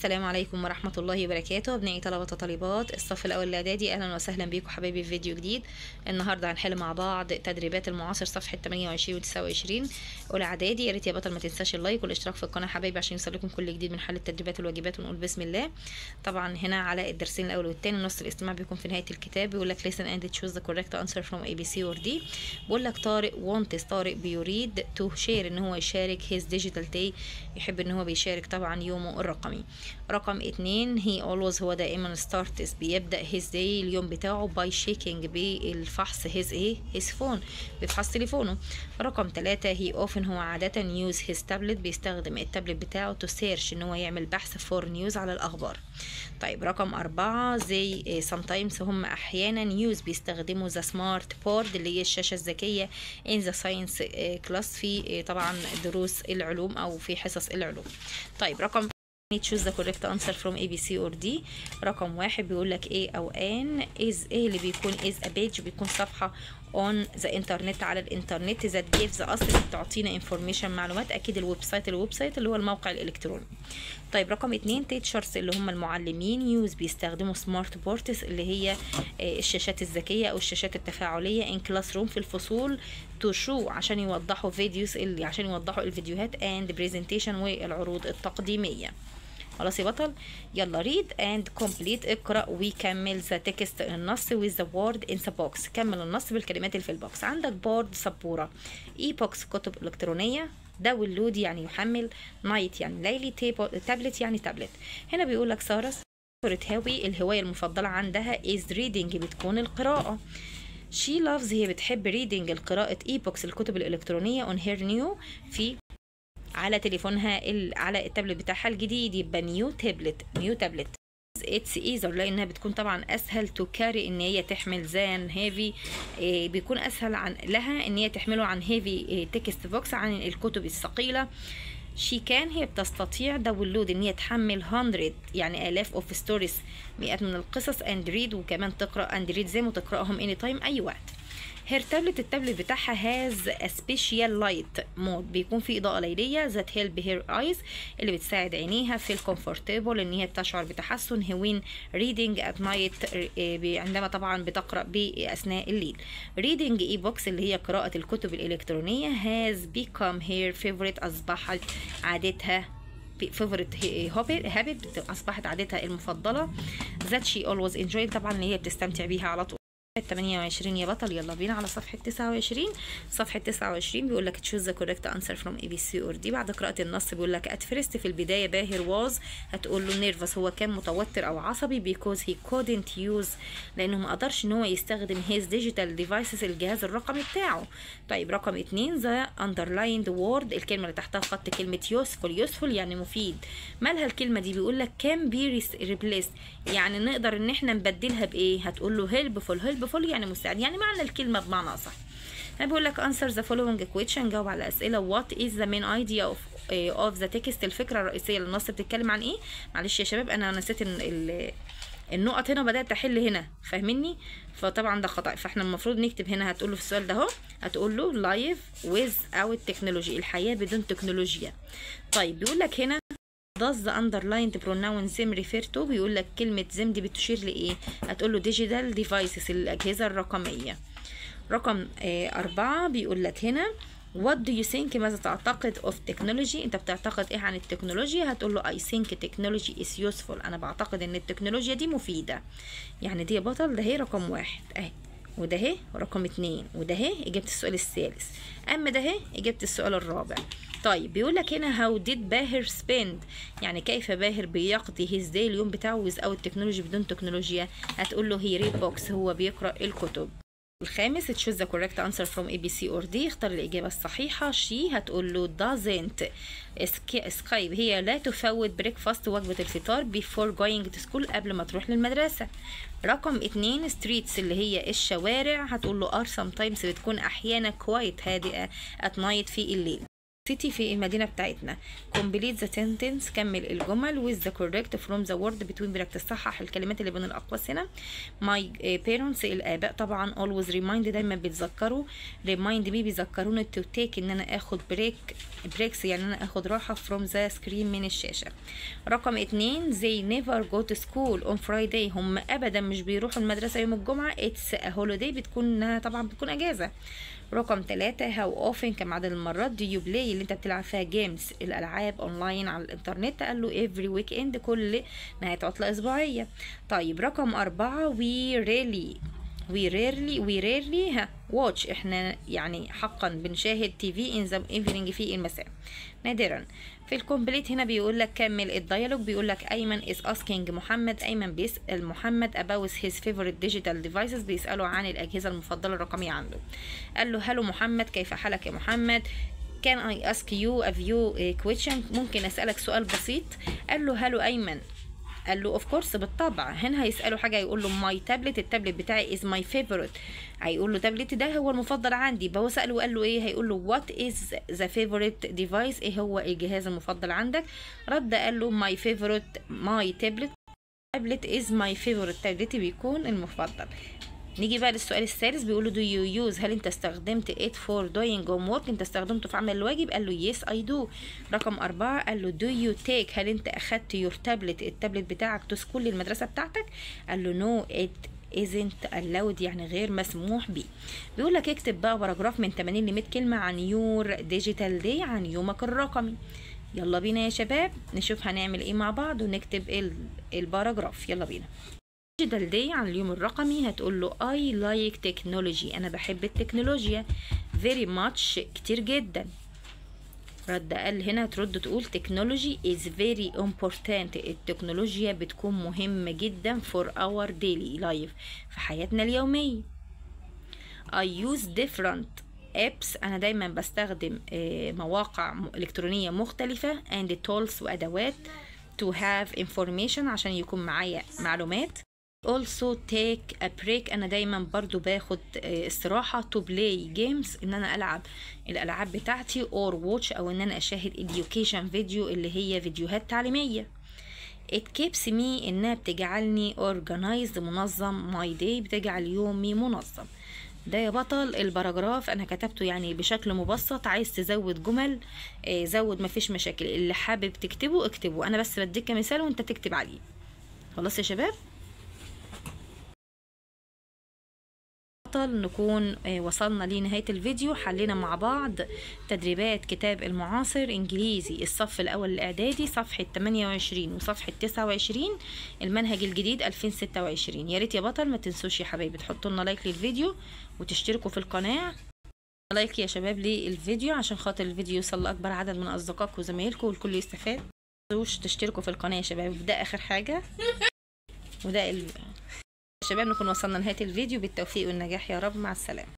السلام عليكم ورحمة الله وبركاته. أبنائي طلبة وطالبات الصف الأول الإعدادي، أهلا وسهلا بيكم حبايبي في فيديو جديد. النهاردة هنحل مع بعض تدريبات المعاصر صفحة 28 و 29 أولى إعدادي. يا ريت يا بطل ما تنساش اللايك والاشتراك في القناة حبايبي عشان يوصلكم كل جديد من حل التدريبات والواجبات، ونقول بسم الله. طبعا هنا على الدرسين الأول والثاني نص الاستماع بيكون في نهاية الكتاب، بيقول لك listen and choose the correct answer from A B C or D. بيقول لك طارق بيريد to share إن هو يشارك his digital day، يحب إن هو بيشارك طبعا يومه الرقمي. رقم 2 he always هو دائما starts بيبدأ his day اليوم بتاعه by shaking بالفحص his phone بيفحص تليفونه. رقم 3 he often هو عادة use his tablet بيستخدم التابلت بتاعه to search ان هو يعمل بحث for news على الأخبار. طيب رقم 4 زي sometimes هم أحيانا use بيستخدموا the smart board اللي هي الشاشة الذكية in the science class في طبعا دروس العلوم أو في حصص العلوم. طيب رقم choose the correct answer from A B C or D. رقم 1 بيقول لك A أو N is إيه اللي بيكون is a page بيكون صفحة on the internet على الانترنت that gives us اللي بتعطينا information معلومات، أكيد الويب سايت اللي هو الموقع الإلكتروني. طيب رقم 2 teachers اللي هم المعلمين use بيستخدموا smart boards اللي هي الشاشات الذكية أو الشاشات التفاعلية in classroom في الفصول to show عشان يوضحوا فيديوز عشان يوضحوا الفيديوهات and presentation والعروض التقديمية. خلاص يا بطل، يلا read and complete اقرأ وكمل the text النص with the word in the box. كمل النص بالكلمات اللي في البوكس. عندك board سبورة، e-books كتب إلكترونية، داونلود يعني يحمل، نايت يعني ليلي، تابلت يعني تابلت. هنا بيقول لك سارة هاوي الهواية المفضلة عندها is reading بتكون القراءة. she loves هي بتحب reading القراءة e-books الكتب الإلكترونية on her new في على تليفونها على التابلت بتاعها الجديد، يبقى نيو تابلت. اتس ايزر لانها بتكون طبعا اسهل تو كاري ان هي تحمل زان هيفي، بيكون اسهل لها ان هي تحمله عن هيفي تكست بوكس عن الكتب الثقيله. هي بتستطيع داونلود ان هي تحمل 100 يعني الاف اوف ستوريز مئات من القصص اند ريد وكمان تقرا اند ريد زي ما تقراهم اني تايم اي وقت. التابلت بتاعها هاز سبيشال لايت مود بيكون في اضاءه ليليه ذات هيلب هير ايز اللي بتساعد عينيها في الكومفورتبل ان هي بتشعر بتحسن هوين ريدنج ات نايت عندما طبعا بتقرا باثناء الليل. ريدنج اي بوكس اللي هي قراءه الكتب الالكترونيه هاز بيكام هير فيفوريت اصبحت عادتها هابت اصبحت عادتها المفضله ذات شي اولويز انجوي طبعا اللي هي بتستمتع بيها على طول. 28 يا بطل، يلا بينا على صفحة 29. صفحة 29 بيقول لك choose the correct answer from A B C or D. بعد قراءة النص بيقول لك at first في البداية باهر was هتقول له nervous هو كان متوتر أو عصبي because he couldn't use لأنه ما قدرش إن هو يستخدم his digital devices الجهاز الرقمي بتاعه. طيب رقم 2 the underlined word الكلمة اللي تحتها خط كلمة useful يعني مفيد. مالها الكلمة دي؟ بيقول لك can be replaced يعني نقدر إن احنا نبدلها بإيه؟ هتقول له helpful يعني مساعد، يعني معنى الكلمة بمعنى أصح. أنا بقول لك answer the following question جاوب على الأسئلة. what is the main idea of the text الفكرة الرئيسية للنص بتتكلم عن إيه؟ معلش يا شباب أنا نسيت النقط هنا وبدأت أحل هنا، فاهميني؟ فطبعا ده خطأ، فاحنا المفروض نكتب هنا هتقول له في السؤال ده اهو هتقول له life without technology الحياة بدون تكنولوجيا. طيب بيقول لك هنا does the underlined pronoun them refer to بيقول لك كلمة them دي بتشير لإيه؟ هتقول له digital devices الأجهزة الرقمية. رقم 4 بيقول لك هنا what do you think ماذا تعتقد of technology انت بتعتقد ايه عن التكنولوجيا؟ هتقول له I think technology is useful انا بعتقد ان التكنولوجيا دي مفيدة. يعني دي يا بطل ده هي رقم 1 اهي، وده اهي رقم 2 وده اهي اجابة السؤال الثالث، اما ده اهي اجابة السؤال الرابع. طيب بيقول لك هنا how did باهر spend يعني كيف باهر بيقضي his day اليوم بتاعه without technology بدون تكنولوجيا؟ هتقول له he read books هو بيقرأ الكتب. الخامس choose the correct answer from A B C or D اختار الإجابة الصحيحة. she هتقول له doesn't skip هي لا تفوت breakfast وجبة الفطار before going to school قبل ما تروح للمدرسة. رقم 2 streets اللي هي الشوارع هتقول له are sometimes بتكون أحيانا quiet هادئة at night في الليل. city في المدينة بتاعتنا. complete the sentence كمل الجمل with the correct from the word between براكتس صحح الكلمات اللي بين الأقواس هنا. my parents الآباء طبعا always remind دايما بيتذكروا. remind me بيذكروني to take إن أنا آخد breaks يعني أنا آخد راحة from the screen من الشاشة. رقم 2 they never go to school on Friday هم أبدا مش بيروحوا المدرسة يوم الجمعة. it's a holiday بتكون طبعا بتكون أجازة. رقم 3 how often كم عدد المرات do you play اللي انت بتلعب فيها games الألعاب اونلاين على الانترنت. قال له every weekend كل نهاية عطلة أسبوعية. طيب رقم 4 we rarely watch احنا يعني حقا بنشاهد تي في in the evening في المساء نادرا. في الكومبليت هنا بيقول لك كمل الديالوج. بيقول لك ايمن is asking محمد ايمن بيسأل محمد about his favorite digital devices بيسأله عن الأجهزة المفضلة الرقمية عنده. قال له هلو محمد كيف حالك يا محمد. can I ask you a few question ممكن أسألك سؤال بسيط. قال له هلو ايمن. قال له اوف كورس بالطبع. هنا هيسأله حاجة يقول له ماي تابلت التابلت بتاعي از ماي فيفورت. هيقول له تابلتي ده هو المفضل عندي. فهو سأله وقال له ايه. هيقول له وات از ذا فيفورت ديفايس ايه هو الجهاز المفضل عندك. رد قال له ماي فيفورت ماي تابلت از ماي فيفورت تابلتي بيكون المفضل. نيجي بقى للسؤال الثالث. بيقول له do you use هل انت استخدمت it for doing homework انت استخدمته في عمل الواجب. قال له yes I do. رقم 4 قال له do you take هل انت اخدت your tablet التابلت بتاعك to school للمدرسة بتاعتك. قال له no it isn't allowed يعني غير مسموح بيه. بيقول لك اكتب بقى باراجراف من 80 ل 100 كلمة عن your digital day عن يومك الرقمي. يلا بينا يا شباب نشوف هنعمل ايه مع بعض ونكتب الباراجراف. يلا بينا. digital day عن اليوم الرقمي هتقول له I like technology أنا بحب التكنولوجيا very much كتير جدا. رد قال هنا ترد تقول technology is very important التكنولوجيا بتكون مهمة جدا for our daily life في حياتنا اليومية. I use different apps أنا دايما بستخدم مواقع إلكترونية مختلفة and tools وأدوات to have information عشان يكون معايا معلومات. also take a break أنا دايما برضو باخد استراحة to play games إن أنا ألعب الألعاب بتاعتي or watch أو إن أنا أشاهد education video اللي هي فيديوهات تعليمية. it keeps me إنها بتجعلني organized منظم my day بتجعل يومي منظم. ده يا بطل الباراجراف أنا كتبته يعني بشكل مبسط. عايز تزود جمل زود مفيش مشاكل. اللي حابب تكتبه اكتبه أنا بس بديك كمثال وانت تكتب عليه. خلاص يا شباب نكون وصلنا لنهاية الفيديو. حلينا مع بعض تدريبات كتاب المعاصر انجليزي الصف الاول الاعدادي صفحة 28 وصفحة 29 المنهج الجديد 2026. يا ريت يا بطل ما تنسوش يا حبايبي تحطوا لنا لايك للفيديو وتشتركوا في القناة. لايك يا شباب للفيديو عشان خاطر الفيديو يوصل لاكبر عدد من اصدقائكم وزمايلكم والكل يستفاد. ما تنسوش تشتركوا في القناة يا شباب. ده اخر حاجة وده يا شباب نكون وصلنا لنهاية الفيديو. بالتوفيق والنجاح يا رب. مع السلامة.